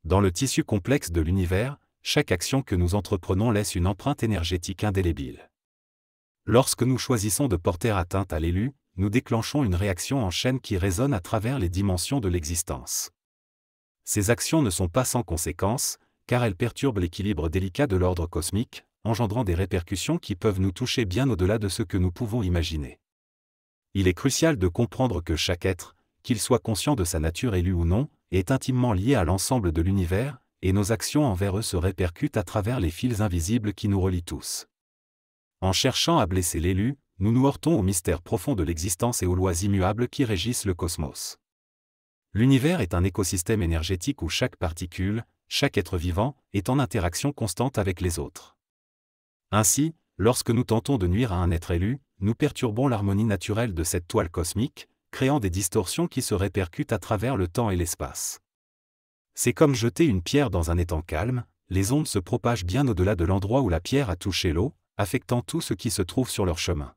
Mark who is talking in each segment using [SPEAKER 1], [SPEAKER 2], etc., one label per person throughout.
[SPEAKER 1] Dans le tissu complexe de l'univers, chaque action que nous entreprenons laisse une empreinte énergétique indélébile. Lorsque nous choisissons de porter atteinte à l'élu, nous déclenchons une réaction en chaîne qui résonne à travers les dimensions de l'existence. Ces actions ne sont pas sans conséquences, car elles perturbent l'équilibre délicat de l'ordre cosmique, engendrant des répercussions qui peuvent nous toucher bien au-delà de ce que nous pouvons imaginer. Il est crucial de comprendre que chaque être, qu'il soit conscient de sa nature élue ou non, est intimement lié à l'ensemble de l'univers, et nos actions envers eux se répercutent à travers les fils invisibles qui nous relient tous. En cherchant à blesser l'élu, nous nous heurtons au mystère profond de l'existence et aux lois immuables qui régissent le cosmos. L'univers est un écosystème énergétique où chaque particule, chaque être vivant, est en interaction constante avec les autres. Ainsi, lorsque nous tentons de nuire à un être élu, nous perturbons l'harmonie naturelle de cette toile cosmique, créant des distorsions qui se répercutent à travers le temps et l'espace. C'est comme jeter une pierre dans un étang calme, les ondes se propagent bien au-delà de l'endroit où la pierre a touché l'eau, affectant tout ce qui se trouve sur leur chemin.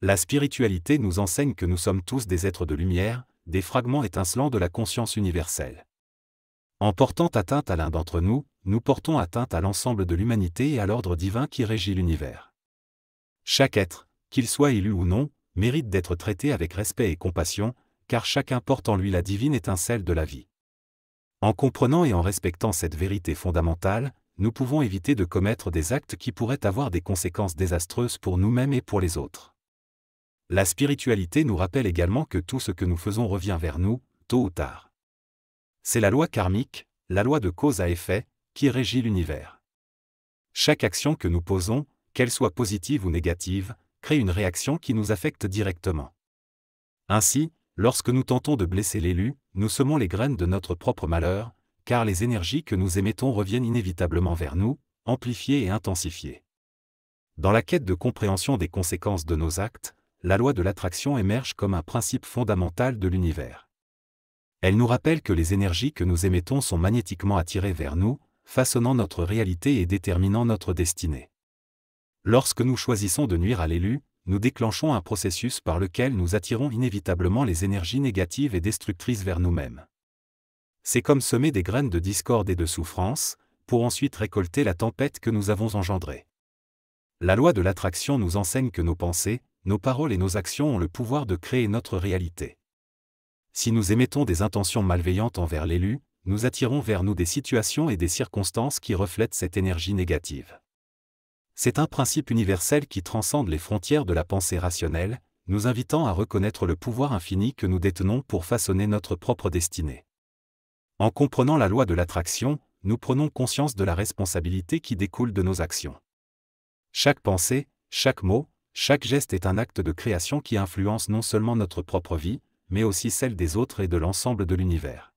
[SPEAKER 1] La spiritualité nous enseigne que nous sommes tous des êtres de lumière, des fragments étincelants de la conscience universelle. En portant atteinte à l'un d'entre nous, nous portons atteinte à l'ensemble de l'humanité et à l'ordre divin qui régit l'univers. Chaque être, qu'il soit élu ou non, mérite d'être traité avec respect et compassion, car chacun porte en lui la divine étincelle de la vie. En comprenant et en respectant cette vérité fondamentale, nous pouvons éviter de commettre des actes qui pourraient avoir des conséquences désastreuses pour nous-mêmes et pour les autres. La spiritualité nous rappelle également que tout ce que nous faisons revient vers nous, tôt ou tard. C'est la loi karmique, la loi de cause à effet, qui régit l'univers. Chaque action que nous posons, qu'elle soit positive ou négative, crée une réaction qui nous affecte directement. Ainsi, lorsque nous tentons de blesser l'élu, nous semons les graines de notre propre malheur, car les énergies que nous émettons reviennent inévitablement vers nous, amplifiées et intensifiées. Dans la quête de compréhension des conséquences de nos actes, la loi de l'attraction émerge comme un principe fondamental de l'univers. Elle nous rappelle que les énergies que nous émettons sont magnétiquement attirées vers nous, façonnant notre réalité et déterminant notre destinée. Lorsque nous choisissons de nuire à l'élu, nous déclenchons un processus par lequel nous attirons inévitablement les énergies négatives et destructrices vers nous-mêmes. C'est comme semer des graines de discorde et de souffrance, pour ensuite récolter la tempête que nous avons engendrée. La loi de l'attraction nous enseigne que nos pensées, nos paroles et nos actions ont le pouvoir de créer notre réalité. Si nous émettons des intentions malveillantes envers l'élu, nous attirons vers nous des situations et des circonstances qui reflètent cette énergie négative. C'est un principe universel qui transcende les frontières de la pensée rationnelle, nous invitant à reconnaître le pouvoir infini que nous détenons pour façonner notre propre destinée. En comprenant la loi de l'attraction, nous prenons conscience de la responsabilité qui découle de nos actions. Chaque pensée, chaque mot, chaque geste est un acte de création qui influence non seulement notre propre vie, mais aussi celle des autres et de l'ensemble de l'univers.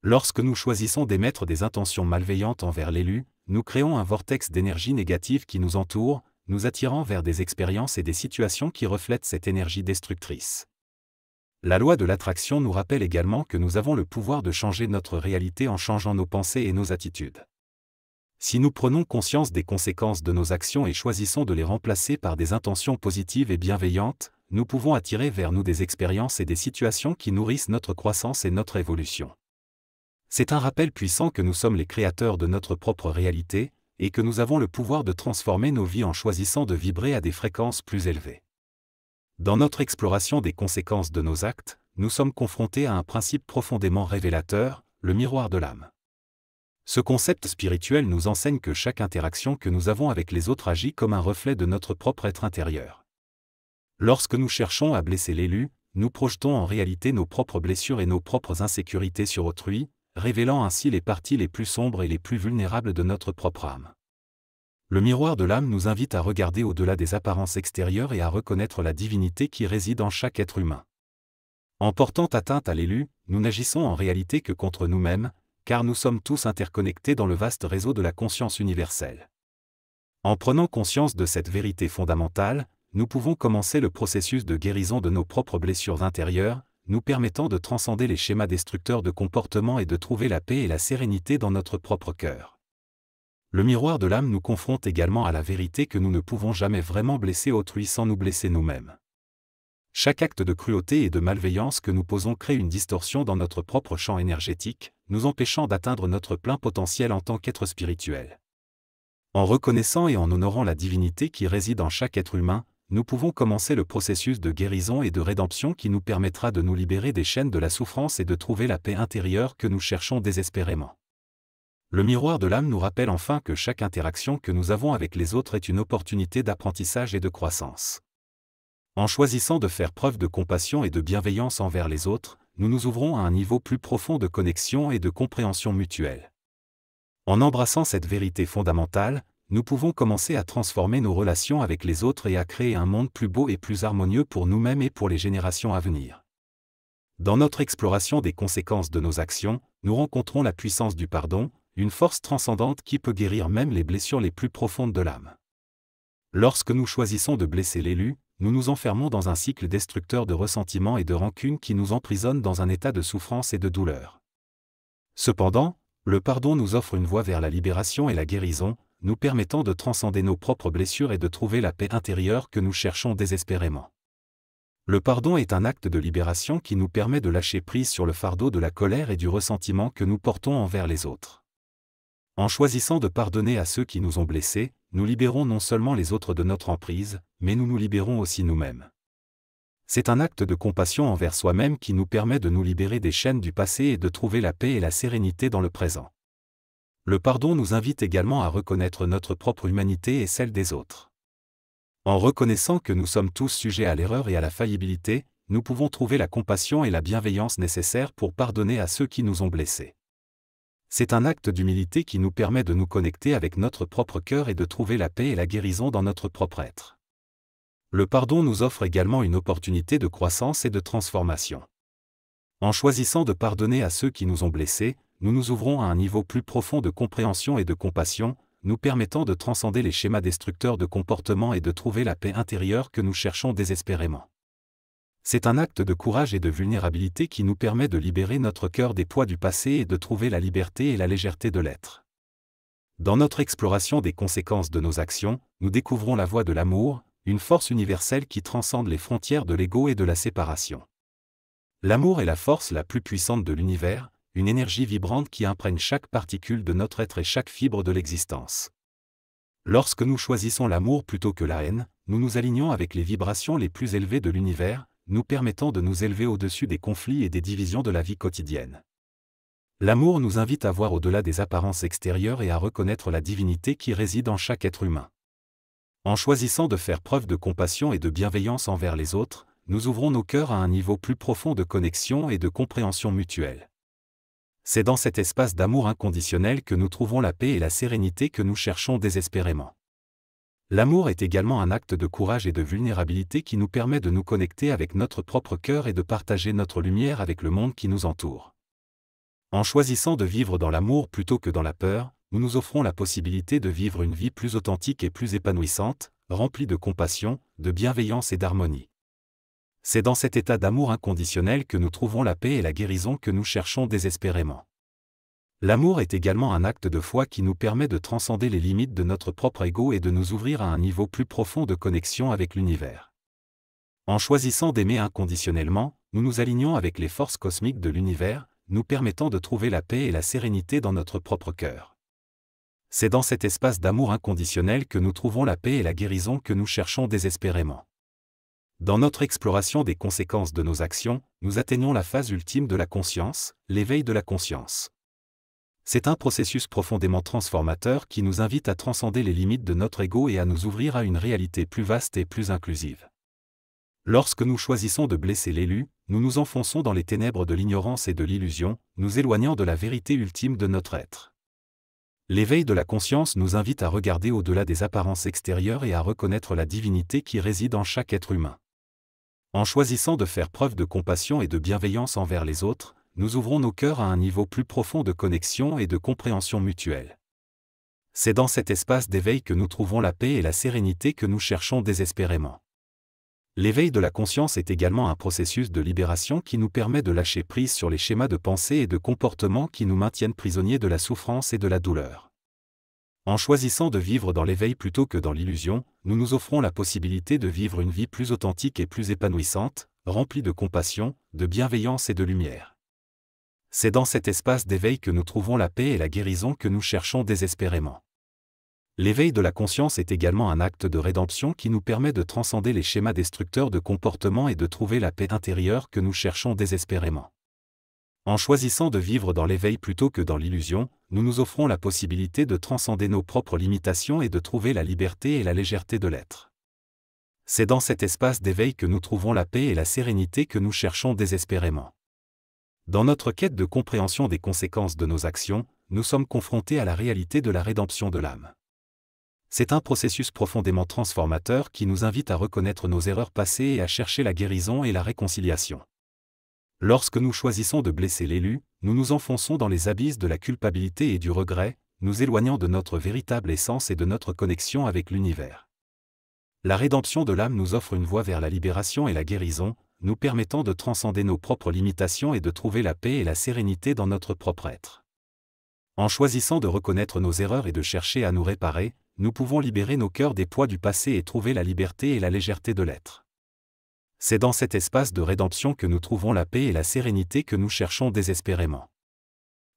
[SPEAKER 1] Lorsque nous choisissons d'émettre des intentions malveillantes envers l'élu, nous créons un vortex d'énergie négative qui nous entoure, nous attirant vers des expériences et des situations qui reflètent cette énergie destructrice. La loi de l'attraction nous rappelle également que nous avons le pouvoir de changer notre réalité en changeant nos pensées et nos attitudes. Si nous prenons conscience des conséquences de nos actions et choisissons de les remplacer par des intentions positives et bienveillantes, nous pouvons attirer vers nous des expériences et des situations qui nourrissent notre croissance et notre évolution. C'est un rappel puissant que nous sommes les créateurs de notre propre réalité, et que nous avons le pouvoir de transformer nos vies en choisissant de vibrer à des fréquences plus élevées. Dans notre exploration des conséquences de nos actes, nous sommes confrontés à un principe profondément révélateur, le miroir de l'âme. Ce concept spirituel nous enseigne que chaque interaction que nous avons avec les autres agit comme un reflet de notre propre être intérieur. Lorsque nous cherchons à blesser l'élu, nous projetons en réalité nos propres blessures et nos propres insécurités sur autrui, révélant ainsi les parties les plus sombres et les plus vulnérables de notre propre âme. Le miroir de l'âme nous invite à regarder au-delà des apparences extérieures et à reconnaître la divinité qui réside en chaque être humain. En portant atteinte à l'élu, nous n'agissons en réalité que contre nous-mêmes, car nous sommes tous interconnectés dans le vaste réseau de la conscience universelle. En prenant conscience de cette vérité fondamentale, nous pouvons commencer le processus de guérison de nos propres blessures intérieures, nous permettant de transcender les schémas destructeurs de comportement et de trouver la paix et la sérénité dans notre propre cœur. Le miroir de l'âme nous confronte également à la vérité que nous ne pouvons jamais vraiment blesser autrui sans nous blesser nous-mêmes. Chaque acte de cruauté et de malveillance que nous posons crée une distorsion dans notre propre champ énergétique, nous empêchant d'atteindre notre plein potentiel en tant qu'être spirituel. En reconnaissant et en honorant la divinité qui réside en chaque être humain, nous pouvons commencer le processus de guérison et de rédemption qui nous permettra de nous libérer des chaînes de la souffrance et de trouver la paix intérieure que nous cherchons désespérément. Le miroir de l'âme nous rappelle enfin que chaque interaction que nous avons avec les autres est une opportunité d'apprentissage et de croissance. En choisissant de faire preuve de compassion et de bienveillance envers les autres, nous nous ouvrons à un niveau plus profond de connexion et de compréhension mutuelle. En embrassant cette vérité fondamentale, nous pouvons commencer à transformer nos relations avec les autres et à créer un monde plus beau et plus harmonieux pour nous-mêmes et pour les générations à venir. Dans notre exploration des conséquences de nos actions, nous rencontrons la puissance du pardon, une force transcendante qui peut guérir même les blessures les plus profondes de l'âme. Lorsque nous choisissons de blesser l'élu, nous nous enfermons dans un cycle destructeur de ressentiment et de rancune qui nous emprisonne dans un état de souffrance et de douleur. Cependant, le pardon nous offre une voie vers la libération et la guérison, nous permettant de transcender nos propres blessures et de trouver la paix intérieure que nous cherchons désespérément. Le pardon est un acte de libération qui nous permet de lâcher prise sur le fardeau de la colère et du ressentiment que nous portons envers les autres. En choisissant de pardonner à ceux qui nous ont blessés, nous libérons non seulement les autres de notre emprise, mais nous nous libérons aussi nous-mêmes. C'est un acte de compassion envers soi-même qui nous permet de nous libérer des chaînes du passé et de trouver la paix et la sérénité dans le présent. Le pardon nous invite également à reconnaître notre propre humanité et celle des autres. En reconnaissant que nous sommes tous sujets à l'erreur et à la faillibilité, nous pouvons trouver la compassion et la bienveillance nécessaires pour pardonner à ceux qui nous ont blessés. C'est un acte d'humilité qui nous permet de nous connecter avec notre propre cœur et de trouver la paix et la guérison dans notre propre être. Le pardon nous offre également une opportunité de croissance et de transformation. En choisissant de pardonner à ceux qui nous ont blessés, nous nous ouvrons à un niveau plus profond de compréhension et de compassion, nous permettant de transcender les schémas destructeurs de comportement et de trouver la paix intérieure que nous cherchons désespérément. C'est un acte de courage et de vulnérabilité qui nous permet de libérer notre cœur des poids du passé et de trouver la liberté et la légèreté de l'être. Dans notre exploration des conséquences de nos actions, nous découvrons la voie de l'amour, une force universelle qui transcende les frontières de l'ego et de la séparation. L'amour est la force la plus puissante de l'univers, une énergie vibrante qui imprègne chaque particule de notre être et chaque fibre de l'existence. Lorsque nous choisissons l'amour plutôt que la haine, nous nous alignons avec les vibrations les plus élevées de l'univers, nous permettant de nous élever au-dessus des conflits et des divisions de la vie quotidienne. L'amour nous invite à voir au-delà des apparences extérieures et à reconnaître la divinité qui réside en chaque être humain. En choisissant de faire preuve de compassion et de bienveillance envers les autres, nous ouvrons nos cœurs à un niveau plus profond de connexion et de compréhension mutuelle. C'est dans cet espace d'amour inconditionnel que nous trouvons la paix et la sérénité que nous cherchons désespérément. L'amour est également un acte de courage et de vulnérabilité qui nous permet de nous connecter avec notre propre cœur et de partager notre lumière avec le monde qui nous entoure. En choisissant de vivre dans l'amour plutôt que dans la peur, nous nous offrons la possibilité de vivre une vie plus authentique et plus épanouissante, remplie de compassion, de bienveillance et d'harmonie. C'est dans cet état d'amour inconditionnel que nous trouvons la paix et la guérison que nous cherchons désespérément. L'amour est également un acte de foi qui nous permet de transcender les limites de notre propre ego et de nous ouvrir à un niveau plus profond de connexion avec l'univers. En choisissant d'aimer inconditionnellement, nous nous alignons avec les forces cosmiques de l'univers, nous permettant de trouver la paix et la sérénité dans notre propre cœur. C'est dans cet espace d'amour inconditionnel que nous trouvons la paix et la guérison que nous cherchons désespérément. Dans notre exploration des conséquences de nos actions, nous atteignons la phase ultime de la conscience, l'éveil de la conscience. C'est un processus profondément transformateur qui nous invite à transcender les limites de notre ego et à nous ouvrir à une réalité plus vaste et plus inclusive. Lorsque nous choisissons de blesser l'élu, nous nous enfonçons dans les ténèbres de l'ignorance et de l'illusion, nous éloignant de la vérité ultime de notre être. L'éveil de la conscience nous invite à regarder au-delà des apparences extérieures et à reconnaître la divinité qui réside en chaque être humain. En choisissant de faire preuve de compassion et de bienveillance envers les autres, nous ouvrons nos cœurs à un niveau plus profond de connexion et de compréhension mutuelle. C'est dans cet espace d'éveil que nous trouvons la paix et la sérénité que nous cherchons désespérément. L'éveil de la conscience est également un processus de libération qui nous permet de lâcher prise sur les schémas de pensée et de comportement qui nous maintiennent prisonniers de la souffrance et de la douleur. En choisissant de vivre dans l'éveil plutôt que dans l'illusion, nous nous offrons la possibilité de vivre une vie plus authentique et plus épanouissante, remplie de compassion, de bienveillance et de lumière. C'est dans cet espace d'éveil que nous trouvons la paix et la guérison que nous cherchons désespérément. L'éveil de la conscience est également un acte de rédemption qui nous permet de transcender les schémas destructeurs de comportement et de trouver la paix intérieure que nous cherchons désespérément. En choisissant de vivre dans l'éveil plutôt que dans l'illusion, nous nous offrons la possibilité de transcender nos propres limitations et de trouver la liberté et la légèreté de l'être. C'est dans cet espace d'éveil que nous trouvons la paix et la sérénité que nous cherchons désespérément. Dans notre quête de compréhension des conséquences de nos actions, nous sommes confrontés à la réalité de la rédemption de l'âme. C'est un processus profondément transformateur qui nous invite à reconnaître nos erreurs passées et à chercher la guérison et la réconciliation. Lorsque nous choisissons de blesser l'élu, nous nous enfonçons dans les abysses de la culpabilité et du regret, nous éloignant de notre véritable essence et de notre connexion avec l'univers. La rédemption de l'âme nous offre une voie vers la libération et la guérison, nous permettant de transcender nos propres limitations et de trouver la paix et la sérénité dans notre propre être. En choisissant de reconnaître nos erreurs et de chercher à nous réparer, nous pouvons libérer nos cœurs des poids du passé et trouver la liberté et la légèreté de l'être. C'est dans cet espace de rédemption que nous trouvons la paix et la sérénité que nous cherchons désespérément.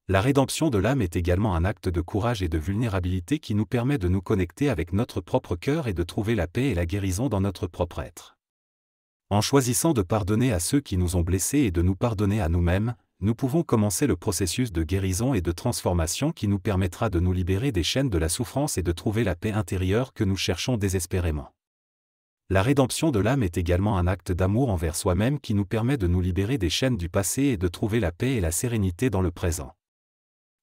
[SPEAKER 1] La rédemption de l'âme est également un acte de courage et de vulnérabilité qui nous permet de nous connecter avec notre propre cœur et de trouver la paix et la guérison dans notre propre être. En choisissant de pardonner à ceux qui nous ont blessés et de nous pardonner à nous-mêmes, nous pouvons commencer le processus de guérison et de transformation qui nous permettra de nous libérer des chaînes de la souffrance et de trouver la paix intérieure que nous cherchons désespérément. La rédemption de l'âme est également un acte d'amour envers soi-même qui nous permet de nous libérer des chaînes du passé et de trouver la paix et la sérénité dans le présent.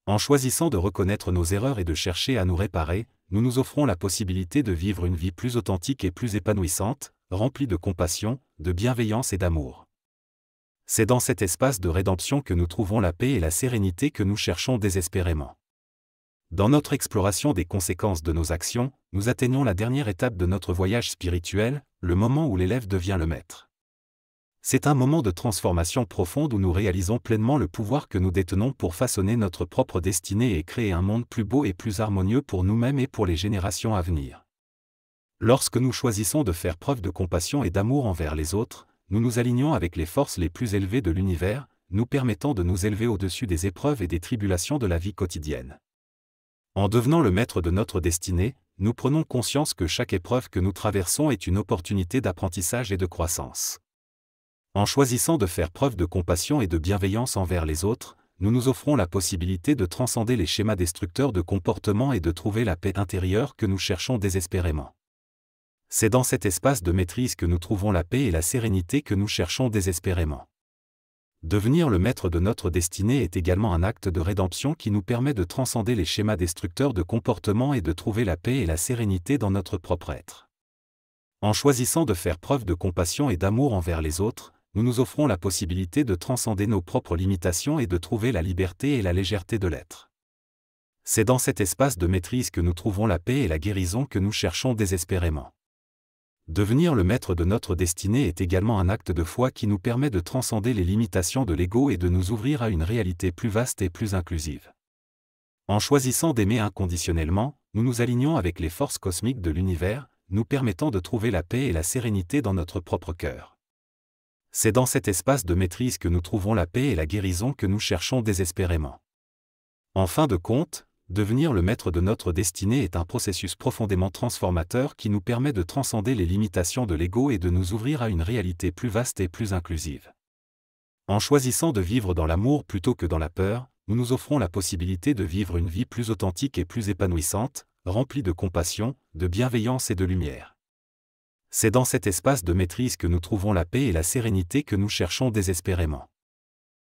[SPEAKER 1] En choisissant de reconnaître nos erreurs et de chercher à nous réparer, nous nous offrons la possibilité de vivre une vie plus authentique et plus épanouissante, remplie de compassion, de bienveillance et d'amour. C'est dans cet espace de rédemption que nous trouvons la paix et la sérénité que nous cherchons désespérément. Dans notre exploration des conséquences de nos actions, nous atteignons la dernière étape de notre voyage spirituel, le moment où l'élève devient le maître. C'est un moment de transformation profonde où nous réalisons pleinement le pouvoir que nous détenons pour façonner notre propre destinée et créer un monde plus beau et plus harmonieux pour nous-mêmes et pour les générations à venir. Lorsque nous choisissons de faire preuve de compassion et d'amour envers les autres, nous nous alignons avec les forces les plus élevées de l'univers, nous permettant de nous élever au-dessus des épreuves et des tribulations de la vie quotidienne. En devenant le maître de notre destinée, nous prenons conscience que chaque épreuve que nous traversons est une opportunité d'apprentissage et de croissance. En choisissant de faire preuve de compassion et de bienveillance envers les autres, nous nous offrons la possibilité de transcender les schémas destructeurs de comportement et de trouver la paix intérieure que nous cherchons désespérément. C'est dans cet espace de maîtrise que nous trouvons la paix et la sérénité que nous cherchons désespérément. Devenir le maître de notre destinée est également un acte de rédemption qui nous permet de transcender les schémas destructeurs de comportement et de trouver la paix et la sérénité dans notre propre être. En choisissant de faire preuve de compassion et d'amour envers les autres, nous nous offrons la possibilité de transcender nos propres limitations et de trouver la liberté et la légèreté de l'être. C'est dans cet espace de maîtrise que nous trouvons la paix et la guérison que nous cherchons désespérément. Devenir le maître de notre destinée est également un acte de foi qui nous permet de transcender les limitations de l'ego et de nous ouvrir à une réalité plus vaste et plus inclusive. En choisissant d'aimer inconditionnellement, nous nous alignons avec les forces cosmiques de l'univers, nous permettant de trouver la paix et la sérénité dans notre propre cœur. C'est dans cet espace de maîtrise que nous trouvons la paix et la guérison que nous cherchons désespérément. En fin de compte, devenir le maître de notre destinée est un processus profondément transformateur qui nous permet de transcender les limitations de l'ego et de nous ouvrir à une réalité plus vaste et plus inclusive. En choisissant de vivre dans l'amour plutôt que dans la peur, nous nous offrons la possibilité de vivre une vie plus authentique et plus épanouissante, remplie de compassion, de bienveillance et de lumière. C'est dans cet espace de maîtrise que nous trouvons la paix et la sérénité que nous cherchons désespérément.